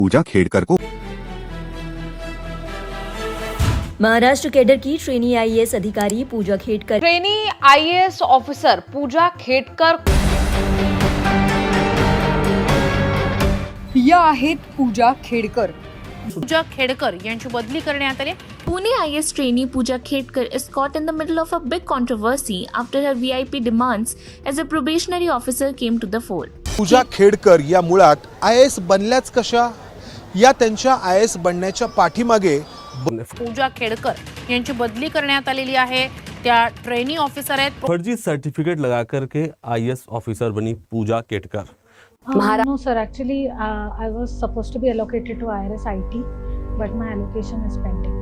पूजा खेड़कर को महाराष्ट्र कैडर की trainee IAS अधिकारी पूजा खेड़कर ट्रेनी आईएएस ऑफिसर पूजा खेड़कर या आहेत पूजा खेड़कर. पूजा खेड़कर यांची बदली करण्यात आली. Pune IAS trainee Pooja Khedkar is caught in the middle of a big controversy after her VIP demands as a probationary officer came to the fore. पूजा खेड़कर या मुळात IAS बनल्याच कशा या त्यांच्या IAS बनण्याच्या पाठीमागे पूजा खेड़कर यांची बदली करण्यात आलेली आहे. त्या ट्रेनी ऑफिसर आहेत. फर्जी सर्टिफिकेट लगा करके IAS ऑफिसर बनी पूजा Khedkar. No sir, actually I was supposed to be allocated to IRS IT, but my allocation is pending.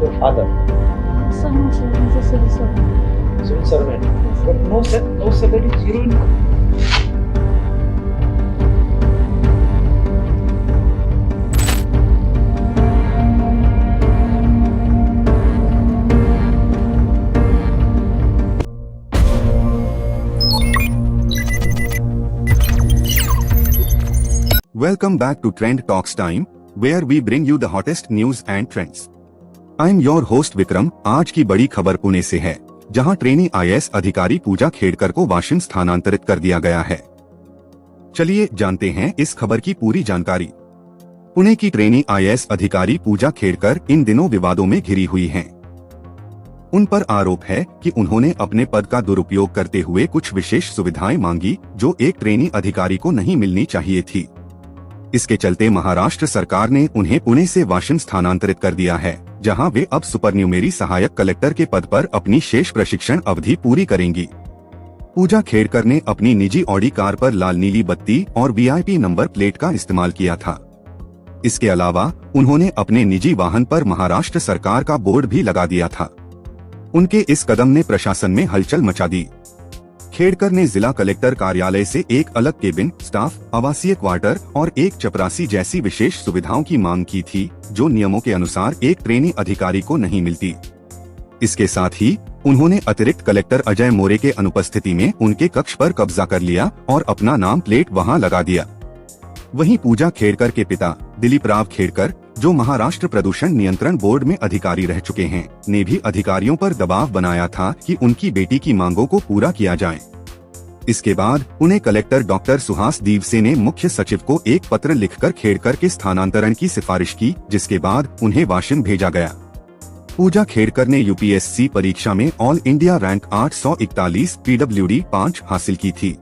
Your father? Sir, no sir, he's a civil servant. Civil servant? Yes. But no salary, zero income. Welcome back to Trend Talks Time, where we bring you the hottest news and trends. I'm your host Vikram. आज की बड़ी खबर पुणे से है, जहां trainee IAS अधिकारी पूजा खेड़कर को वाशिम स्थानांतरित कर दिया गया है. चलिए जानते हैं इस खबर की पूरी जानकारी. पुणे की ट्रेनी IAS अधिकारी पूजा खेड़कर इन दिनों विवादों में घिरी हुई हैं. उन पर आरोप है कि उन्होंने अपने पद का दुरुपयोग करते हुए कुछ विशेष सुविधाएं मांगी जो एक ट्रेनी अधिकारी को नहीं मिलनी चाहिए थी. इसके चलते महाराष्ट्र सरकार ने उन्हें पुणे से वाशिम स्थानांतरित कर दिया है, जहां वे अब सुपरन्यूमेरी सहायक कलेक्टर के पद पर अपनी शेष प्रशिक्षण अवधि पूरी करेंगी. पूजा खेड़कर ने अपनी निजी ऑडी कार पर लाल नीली बत्ती और VIP नंबर प्लेट का इस्तेमाल किया था. इसके अलावा उन्होंने अपने निजी वाहन पर महाराष्ट्र सरकार का बोर्ड भी लगा दिया था. उनके इस कदम ने प्रशासन में हलचल मचा दी. खेड़कर ने जिला कलेक्टर कार्यालय से एक अलग केबिन, स्टाफ, आवासीय क्वार्टर और एक चपरासी जैसी विशेष सुविधाओं की मांग की थी, जो नियमों के अनुसार एक ट्रेनी अधिकारी को नहीं मिलती. इसके साथ ही उन्होंने अतिरिक्त कलेक्टर अजय मोरे के अनुपस्थिति में उनके कक्ष पर कब्जा कर लिया और अपना नाम प्लेट वहां लगा दिया. वहीं पूजा खेड़कर के पिता दिलीप राव खेड़कर, जो महाराष्ट्र प्रदूषण नियंत्रण बोर्ड में अधिकारी रह चुके हैं, ने भी अधिकारियों पर दबाव बनाया था कि उनकी बेटी की मांगों को पूरा किया जाए. इसके बाद पुणे कलेक्टर डॉक्टर सुहास दीवसे ने मुख्य सचिव को एक पत्र लिखकर खेड़कर के स्थानांतरण की सिफारिश की, जिसके बाद उन्हें वाशिम भेजा गया. पूजा खेड़कर ने UPSC परीक्षा में ऑल इंडिया रैंक 841 PWD 5 हासिल की थी.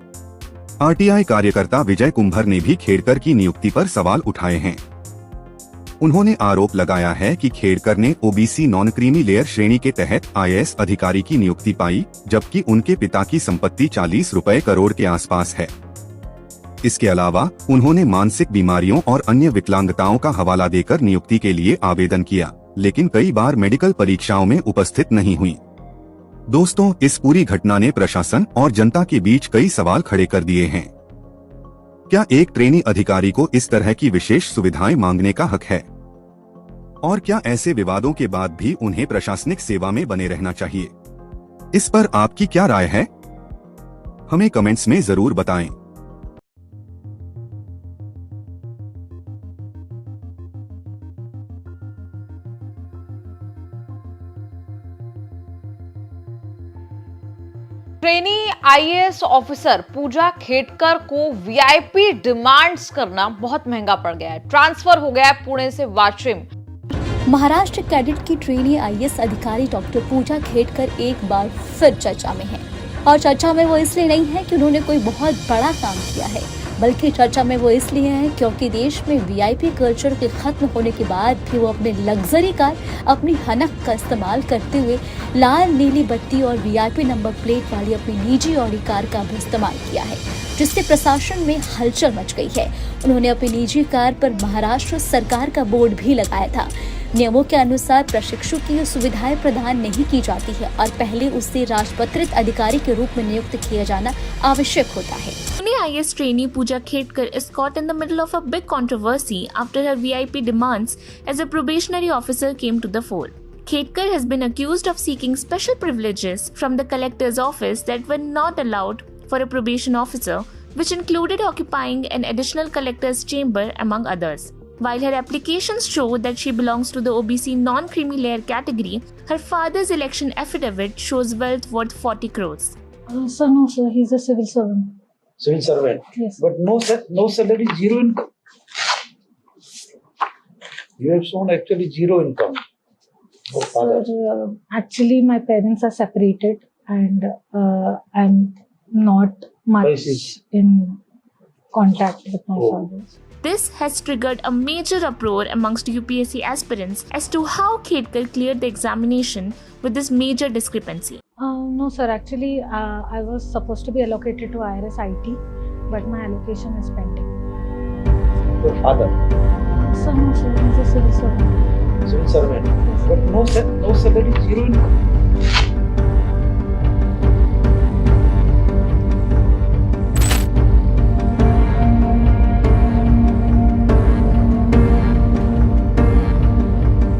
RTI कार्यकर्ता विजय कुंभर ने भी खेड़कर की नियुक्ति पर सवाल उठाए हैं. उन्होंने आरोप लगाया है कि खेड़कर ने OBC नॉन क्रीमी लेयर श्रेणी के तहत IAS अधिकारी की नियुक्ति पाई, जबकि उनके पिता की संपत्ति 40 रुपए करोड़ के आसपास है. इसके अलावा उन्होंने मानसिक बीमारियों और अन्य विकलांगताओं का हवाला देकर नियुक्ति के लिए आवेदन किया, लेकिन कई बार मेडिकल परीक्षाओं में उपस्थित नहीं हुई. दोस्तों, इस पूरी घटना ने प्रशासन और जनता के बीच कई सवाल खड़े कर दिए हैं. क्या एक ट्रेनी अधिकारी को इस तरह की विशेष सुविधाएं मांगने का हक है? और क्या ऐसे विवादों के बाद भी उन्हें प्रशासनिक सेवा में बने रहना चाहिए? इस पर आपकी क्या राय है? हमें कमेंट्स में जरूर बताएं. ट्रेनी आईएएस ऑफिसर पूजा खेड़कर को VIP डिमांड्स करना बहुत महंगा पड़ गया है. ट्रांसफर हो गया है पुणे से वाशिम. महाराष्ट्र कैडेट की ट्रेनी आईएएस अधिकारी डॉक्टर पूजा खेड़कर एक बार फिर चर्चा में है. और चर्चा में वो इसलिए नहीं है कि उन्होंने कोई बहुत बड़ा काम किया है, बल्कि चर्चा में वो इसलिए है क्योंकि देश में VIP कल्चर के खत्म होने के बाद भी वो अपने लग्जरी कार, अपनी हनक का इस्तेमाल करते हुए लाल नीली बत्ती और VIP नंबर प्लेट वाली अपनी निजी ऑडी कार का भी इस्तेमाल किया है, जिससे प्रशासन में हलचल मच गई है. उन्होंने अपनी निजी कार पर महाराष्ट्र सरकार का बोर्ड भी लगाया था. नियमों के अनुसार प्रशिक्षु की सुविधाएं प्रदान नहीं की जाती है और पहले उससे राजपत्रित अधिकारी के रूप में नियुक्त किया जाना आवश्यक होता है. Pune IAS trainee Pooja Khedkar is caught in the middle of a big controversy after her VIP demands as a probationary officer came to the fore. Khedkar has been accused of seeking special privileges from the collector's office that were not allowed for a probation officer which included occupying an additional collector's chamber, among others. While her applications show that she belongs to the OBC non-creamy layer category, her father's election affidavit shows wealth worth 40 crores. Sir, no, sir. He's a civil servant. Civil servant. Yes. But no salary, zero income. You have shown actually zero income. Oh, father. Sir, actually, my parents are separated, and I'm not much Basis. in contact with my Oh. father. This has triggered a major uproar amongst UPSC aspirants as to how Khedkar cleared the examination with this major discrepancy. No, sir. Actually, I was supposed to be allocated to IRS IT, but my allocation is pending. Your father. Sir, no, sir. He's a civil servant. Civil servant. Yes. But no salary, zero income.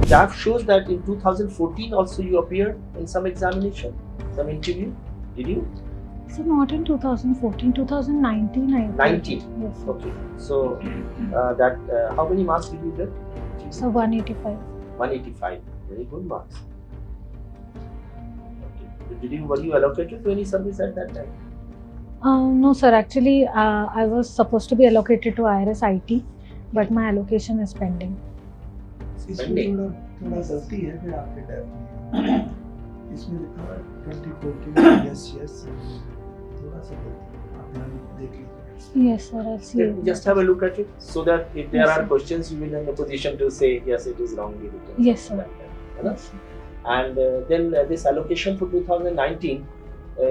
That shows that in 2014 also you appeared in some examination, some interview. Did you? So not in 2014, 2019. 19. Yes. Sir. Okay. So how many marks did you get? So 185. 185. Very good marks. Okay. Were you allocated to any service at that time? No, sir. Actually, I was supposed to be allocated to IRS IT, but my allocation is pending. Pending. थोड़ा गलती है फिर आपके type में इसमें लिखा है 2014 yes थोड़ा सा गलती आप ध्यान देख लीजिए Yes, sir. I'll see. Let me just have a look at it so that if there Yes, are sir. questions, you will be in a position to say yes, it is wrongly written. Yes, sir. Right? And then this allocation for 2019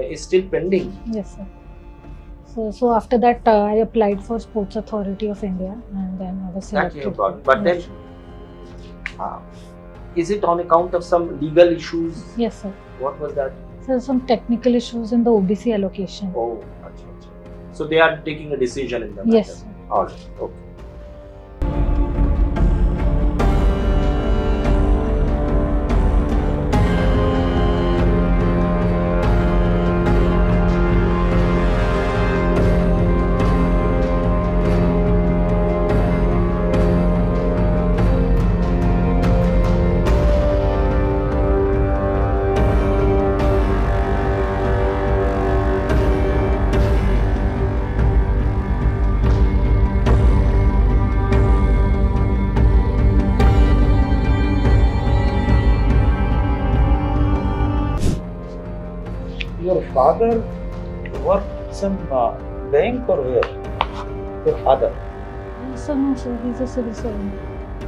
is still pending. Yes, sir. So after that, I applied for Sports Authority of India, and then I was That selected. you have got. But then, is it on account of some legal issues? Yes, sir. What was that? So some technical issues in the OBC allocation. Oh, achha. So they are taking a decision in the matter. Yes, sir. All right. Okay. Your father worked some bank or where? Your father. So no, sir. He's a civil servant.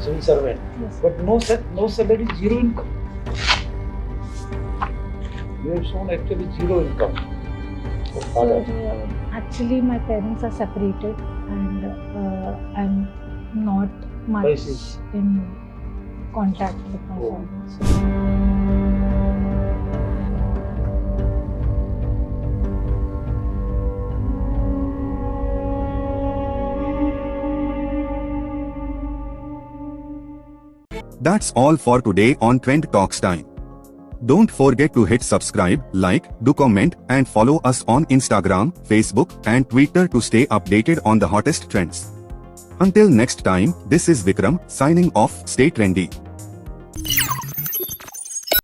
Civil servant. Yes. But no salary, zero income. You have shown actually zero income. Your father. Sir, actually, my parents are separated, and I'm not much Basis. in contact with my Oh. father. That's all for today on Trend Talks Time. Don't forget to hit subscribe, like, do comment and follow us on Instagram, Facebook and Twitter to stay updated on the hottest trends. Until next time, this is Vikram signing off. Stay trendy.